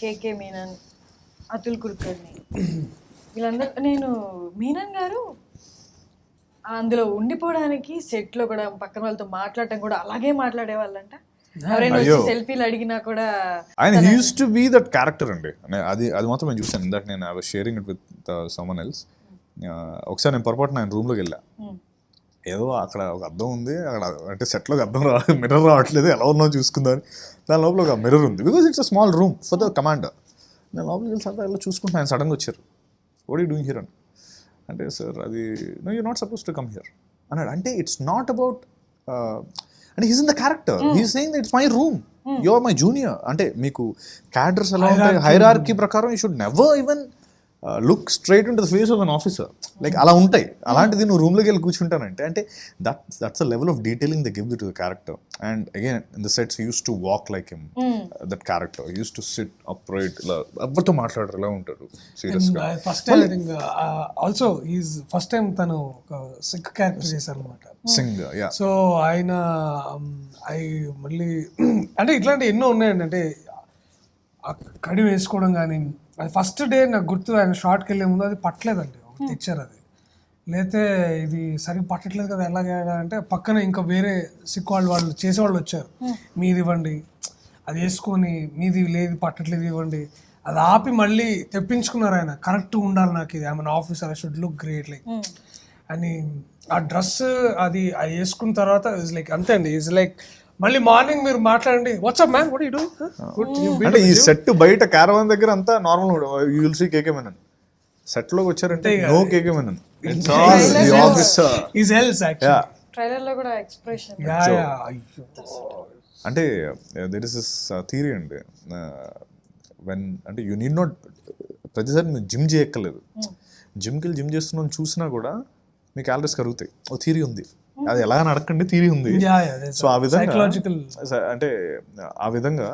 కేకే మీనన్, అతుల్ కుల్కర్ని, వీళ్ళందరూ నేను మీనన్ గారు అందులో ఉండిపోవడానికి సెట్లో కూడా పక్కన వాళ్ళతో మాట్లాడటం కూడా అలాగే మాట్లాడే వాళ్ళంట. ఎవరైనా సెల్ఫీలు అడిగినా కూడా ఆయన use to be that character అండి. అది మాత్రం నేను చూసాను. ఇందాక నేను I was sharing it with someone else. ఒకసారి నేను పొరపాటున ఆయన రూమ్లోకి వెళ్ళా. ఏదో అక్కడ ఒక అద్దం ఉంది, అక్కడ అంటే సెట్లోకి అద్దం మిర్రర్ రావట్లేదు, ఎలా ఉన్నావు చూసుకుందాం. దాని లోపల ఒక మిర్రర్ ఉంది, because it's a small room for the commander. నేను లోపలికి వెళ్ళి సరదా ఇలా చూసుకుంటున్నాను. ఆయన సడన్గా వచ్చారు, వాట్ యూ డూయింగ్ హియర్ అని అంటే, సార్ అది no you not suppose to come here అన్నాడు. అంటే ఇట్స్ నాట్ అబౌట్ అంటే he's in the character, he's saying that it's my room, you are my junior. అంటే మీకు క్యాడర్స్ ఎలా ఉంటాయి హైరార్కీ ప్రకారం, you should never even look straight in to the face of an officer, like అలా ఉంటాయి. అలాంటిది నువ్వు రూమ్లోకి వెళ్ళి కూర్చుంటానంటే అంటే that's a level of detailing the give to the character. And again in the sets use to walk like him, that character use to SIT upright, ఇలా ఎవరితో మాట్లాడరు, ఇలా ఉంటాడు సీరియస్గా. First time I think also is first time తను ఒక sick character చేశారు అనమాట, సింగ్. యా, సో ఆయన మళ్ళీ అంటే ఇట్లాంటి ఎన్నో ఉన్నాయండి. అంటే కడి వేసుకోవడం కానీ, అది ఫస్ట్ డే నాకు గుర్తు, ఆయన షార్ట్కి వెళ్ళే ముందు అది పట్టలేదండి, ఒకటి తెచ్చారు. అది లేతే ఇది సరిగ్గా పట్టట్లేదు కదా, ఎలాగే అంటే పక్కన ఇంకా వేరే సిక్ వాళ్ళు చేసేవాళ్ళు వచ్చారు, మీది ఇవ్వండి, అది వేసుకొని మీది లేదు పట్టట్లేదు ఇవ్వండి, అది ఆపి మళ్ళీ తెప్పించుకున్నారు. ఆయన కరెక్ట్ ఉండాలి నాకు, ఇది I'm officer, I should look great like అని. ఆ డ్రెస్ అది వేసుకున్న తర్వాత ఇస్ లైక్ అంతే అండి, ఇస్ లైక్ మళ్ళీ మార్నింగ్ మీరు మాట్లాడండి, what's up man what you doing అంటే ఈ సెట్ బయట క్యారవాన్ దగ్గర అంతా normal, you will see KK Menon. Set లోకి వచ్చారంటే no KK Menon, it's all the officer is else actually. Trailer లో కూడా ఎక్స్ప్రెషన్ అంటే దేర్ ఇస్ దిస్ థియరీ అండి, వెన్ అంటే యూ నీడ్ నాట్ ప్రతిసారి మీరు జిమ్ చేయక్కర్లేదు. జిమ్కి వెళ్ళి జిమ్ చేస్తున్నాం చూసినా కూడా మీ క్యాలరీస్ కరుగుతాయి. ఓ థియరీ ఉంది, అది ఎలా అడగండి, థియరీ ఉంది. సో ఆ విధంగా అంటే ఆ విధంగా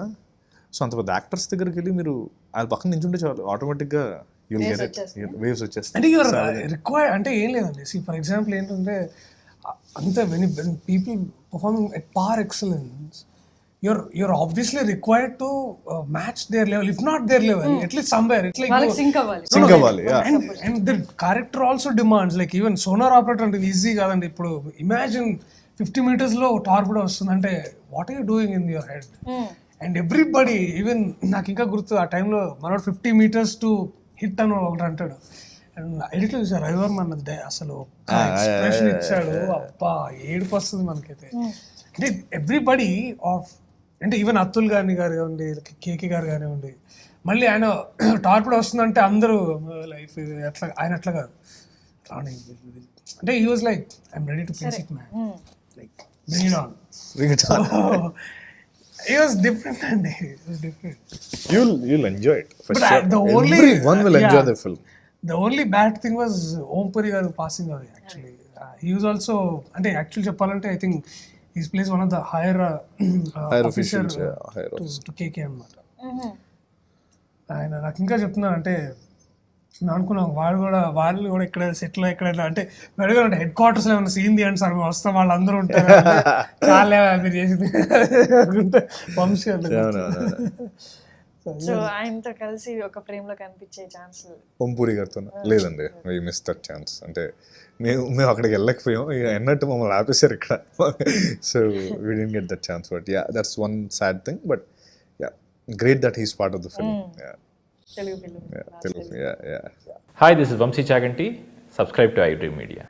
సో అంత పెద్ద యాక్టర్స్ దగ్గరికి వెళ్ళి మీరు వాళ్ళ పక్కన నించుంటే చాలు, ఆటోమేటిక్గా యుల్ గెట్ ఇట్, వేవ్స్ వచ్చేస్తాయి. అంటే యువర్ రిక్వైర్డ్ అంటే ఏం లేదండి. సి ఫర్ ఎగ్జాంపుల్ ఏంటంటే అంతే వెన్ పీపుల్ పర్ఫార్మింగ్ ఎట్ పార్ excellence, you're obviously required to match their level, if not their level, at least somewhere. It's like sync avvali, sync avvali, yeah. And the character also demands, like even sonar operator అంటే easy కాదండి. ఇప్పుడు imagine 50 meters లో torpedo వస్తుందంటే what are you doing in your head? And everybody, even నాకు ఇంకా గుర్తు ఆ టైంలో మనోడు 50 meters టు హిట్ అని ఒకటి అంటాడు. అండ్ ఎడిట్లో చూసారు రవివర్మ అసలు ఎక్స్ప్రెషన్ ఇచ్చాడు, అబ్బా ఏడుపు వస్తుంది మనకైతే. అంటే ఎవ్రీబడి ఆఫ్, అంటే ఈవెన్ అతుల్ గారి కానివ్వండి, కేకే గారు కానివ్వండి, మళ్ళీ ఆయన టార్పిడో వస్తుందంటే అందరూ లైఫ్ ఎట్లా, ఆయన అట్లా కాదు, అంటే he was like I'm ready to face it man, like bring it on, bring it on. He was different and he was different. You'll enjoy it for but sure. Everyone will enjoy the film. The only bad thing was Om Puri garu passing away actually. He was also, ante actually cheppalante I think he plays one of the higher officer to KK అన్నమాట. ఆయన నాకు ఇంకా చెప్తున్నాను, అంటే నేను అనుకున్నాను వాళ్ళు కూడా ఇక్కడ సెటిల్ ఇక్కడ అంటే అడిగారు హెడ్ క్వార్టర్స్ లో ఏమైనా సీన్ తీయండి సార్, మేము వస్తాం, వాళ్ళందరూ ఉంటారు, చాలా మీరు చేసింది వంశీ. సో ఆయనతో కలిసి ఒక ఫ్రేమ్ లో కనిపించే ఛాన్స్ ఓం పూరి గారితో లేదండి, వి మిస్ దట్ ఛాన్స్. అంటే మేము అక్కడికి వెళ్ళకపోయాం అన్నట్టు మమ్మల్ని ఆపేశారు ఇక్కడ. So we didn't get that chance, but yeah that's one sad thing, but yeah great that he's part of the film. Telugu film. Telugu, yeah. Hi, this is Vamsi Chaganti. Subscribe to iDream Media.